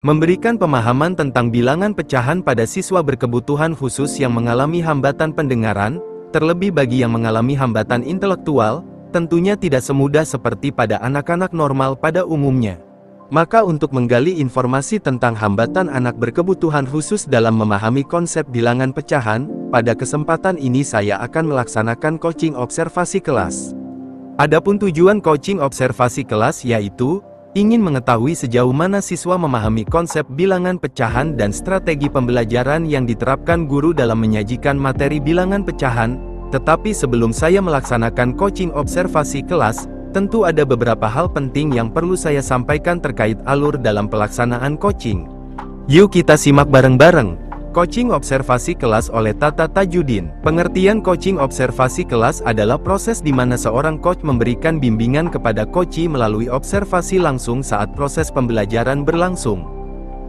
Memberikan pemahaman tentang bilangan pecahan pada siswa berkebutuhan khusus yang mengalami hambatan pendengaran, terlebih bagi yang mengalami hambatan intelektual, tentunya tidak semudah seperti pada anak-anak normal pada umumnya. Maka untuk menggali informasi tentang hambatan anak berkebutuhan khusus dalam memahami konsep bilangan pecahan, pada kesempatan ini saya akan melaksanakan coaching observasi kelas. Adapun tujuan coaching observasi kelas yaitu ingin mengetahui sejauh mana siswa memahami konsep bilangan pecahan dan strategi pembelajaran yang diterapkan guru dalam menyajikan materi bilangan pecahan. Tetapi sebelum saya melaksanakan coaching observasi kelas, tentu ada beberapa hal penting yang perlu saya sampaikan terkait alur dalam pelaksanaan coaching. Yuk kita simak bareng-bareng. Coaching observasi kelas oleh Tata Tajudin. Pengertian coaching observasi kelas adalah proses di mana seorang coach memberikan bimbingan kepada coachee melalui observasi langsung saat proses pembelajaran berlangsung.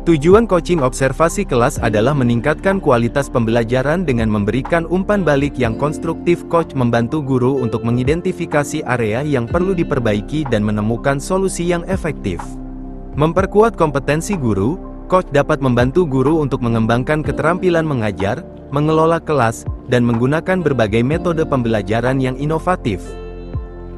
Tujuan coaching observasi kelas adalah meningkatkan kualitas pembelajaran dengan memberikan umpan balik yang konstruktif. Coach membantu guru untuk mengidentifikasi area yang perlu diperbaiki dan menemukan solusi yang efektif. Memperkuat kompetensi guru. Coach dapat membantu guru untuk mengembangkan keterampilan mengajar, mengelola kelas, dan menggunakan berbagai metode pembelajaran yang inovatif.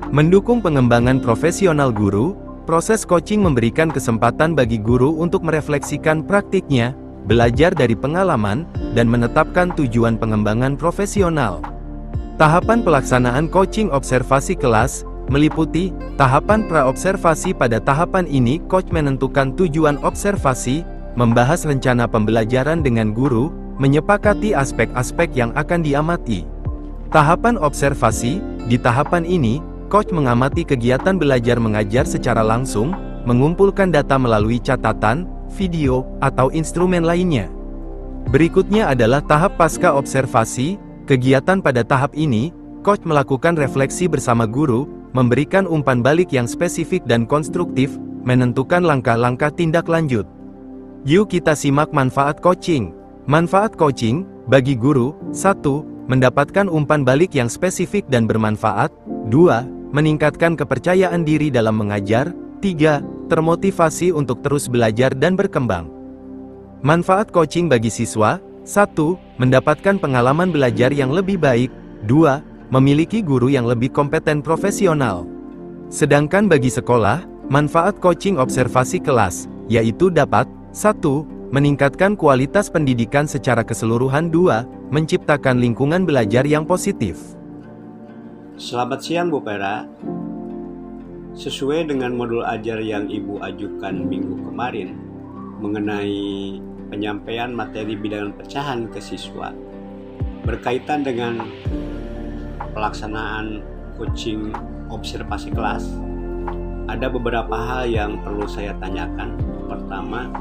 Mendukung pengembangan profesional guru, proses coaching memberikan kesempatan bagi guru untuk merefleksikan praktiknya, belajar dari pengalaman, dan menetapkan tujuan pengembangan profesional. Tahapan pelaksanaan coaching observasi kelas meliputi tahapan pra-observasi. Pada tahapan ini, coach menentukan tujuan observasi, membahas rencana pembelajaran dengan guru, menyepakati aspek-aspek yang akan diamati. Tahapan observasi, di tahapan ini, coach mengamati kegiatan belajar mengajar secara langsung, mengumpulkan data melalui catatan, video, atau instrumen lainnya. Berikutnya adalah tahap pasca observasi. Kegiatan pada tahap ini, coach melakukan refleksi bersama guru, memberikan umpan balik yang spesifik dan konstruktif, menentukan langkah-langkah tindak lanjut. Yuk kita simak manfaat coaching. Manfaat coaching, bagi guru, 1. Mendapatkan umpan balik yang spesifik dan bermanfaat. 2. Meningkatkan kepercayaan diri dalam mengajar. 3. Termotivasi untuk terus belajar dan berkembang. Manfaat coaching bagi siswa. 1. Mendapatkan pengalaman belajar yang lebih baik. 2. Memiliki guru yang lebih kompeten profesional. Sedangkan bagi sekolah, manfaat coaching observasi kelas, yaitu dapat 1. Meningkatkan kualitas pendidikan secara keseluruhan. 2. Menciptakan lingkungan belajar yang positif. Selamat siang Bu Pera. Sesuai dengan modul ajar yang Ibu ajukan minggu kemarin mengenai penyampaian materi bilangan pecahan ke siswa berkaitan dengan pelaksanaan coaching observasi kelas, ada beberapa hal yang perlu saya tanyakan. Pertama,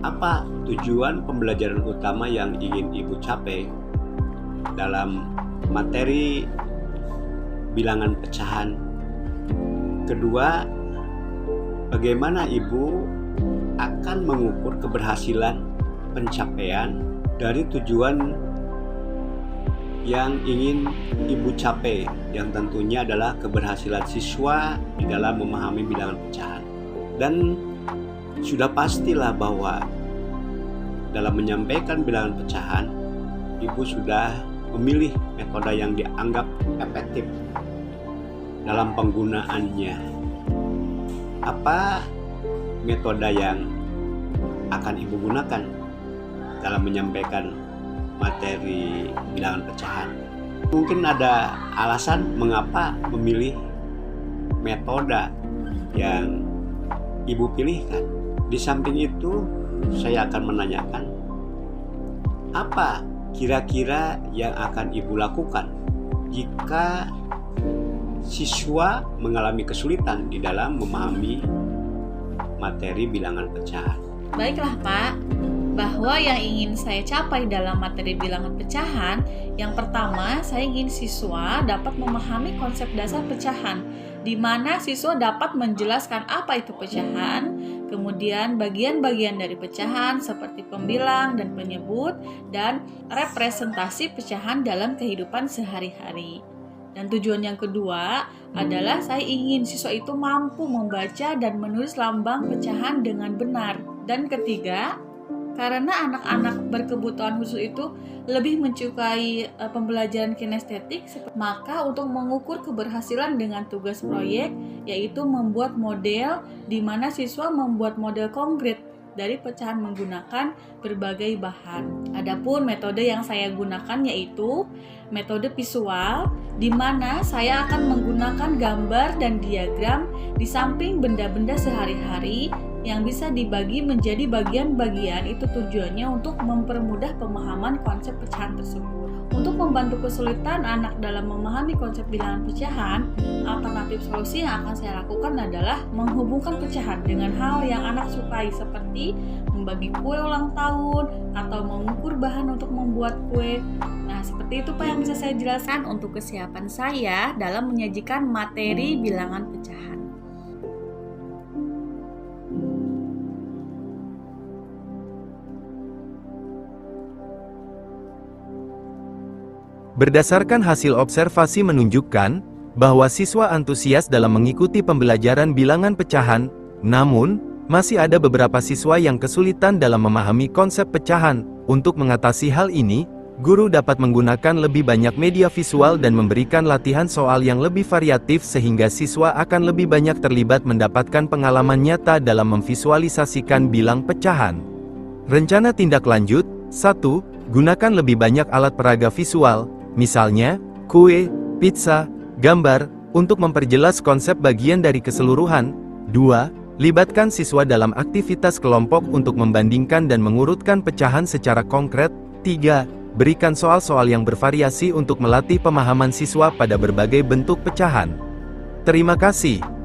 apa tujuan pembelajaran utama yang ingin Ibu capai dalam materi bilangan pecahan? Kedua, bagaimana Ibu akan mengukur keberhasilan pencapaian dari tujuan yang ingin Ibu capai, yang tentunya adalah keberhasilan siswa di dalam memahami bilangan pecahan. Dan sudah pastilah bahwa dalam menyampaikan bilangan pecahan, Ibu sudah memilih metode yang dianggap efektif dalam penggunaannya. Apa metode yang akan Ibu gunakan dalam menyampaikan materi bilangan pecahan? Mungkin ada alasan mengapa memilih metode yang Ibu pilihkan. Di samping itu, saya akan menanyakan, apa kira-kira yang akan Ibu lakukan jika siswa mengalami kesulitan di dalam memahami materi bilangan pecahan? Baiklah Pak, bahwa yang ingin saya capai dalam materi bilangan pecahan, yang pertama, saya ingin siswa dapat memahami konsep dasar pecahan, di mana siswa dapat menjelaskan apa itu pecahan, kemudian bagian-bagian dari pecahan seperti pembilang dan penyebut, dan representasi pecahan dalam kehidupan sehari-hari. Dan tujuan yang kedua adalah saya ingin siswa itu mampu membaca dan menulis lambang pecahan dengan benar. Dan ketiga, karena anak-anak berkebutuhan khusus itu lebih menyukai pembelajaran kinestetik, maka untuk mengukur keberhasilan dengan tugas proyek, yaitu membuat model, di mana siswa membuat model konkret dari pecahan menggunakan berbagai bahan. Adapun metode yang saya gunakan yaitu metode visual, di mana saya akan menggunakan gambar dan diagram di samping benda-benda sehari-hari yang bisa dibagi menjadi bagian-bagian. Itu tujuannya untuk mempermudah pemahaman konsep pecahan tersebut. Untuk membantu kesulitan anak dalam memahami konsep bilangan pecahan, alternatif solusi yang akan saya lakukan adalah menghubungkan pecahan dengan hal yang anak sukai, seperti membagi kue ulang tahun atau mengukur bahan untuk membuat kue. Nah, seperti itu Pak yang bisa saya jelaskan untuk kesiapan saya dalam menyajikan materi bilangan pecahan. Berdasarkan hasil observasi menunjukkan bahwa siswa antusias dalam mengikuti pembelajaran bilangan pecahan, namun masih ada beberapa siswa yang kesulitan dalam memahami konsep pecahan. Untuk mengatasi hal ini, guru dapat menggunakan lebih banyak media visual dan memberikan latihan soal yang lebih variatif sehingga siswa akan lebih banyak terlibat mendapatkan pengalaman nyata dalam memvisualisasikan bilang pecahan. Rencana tindak lanjut: 1. Gunakan lebih banyak alat peraga visual, misalnya kue, pizza, gambar, untuk memperjelas konsep bagian dari keseluruhan. 2. Libatkan siswa dalam aktivitas kelompok untuk membandingkan dan mengurutkan pecahan secara konkret. 3. Berikan soal-soal yang bervariasi untuk melatih pemahaman siswa pada berbagai bentuk pecahan. Terima kasih.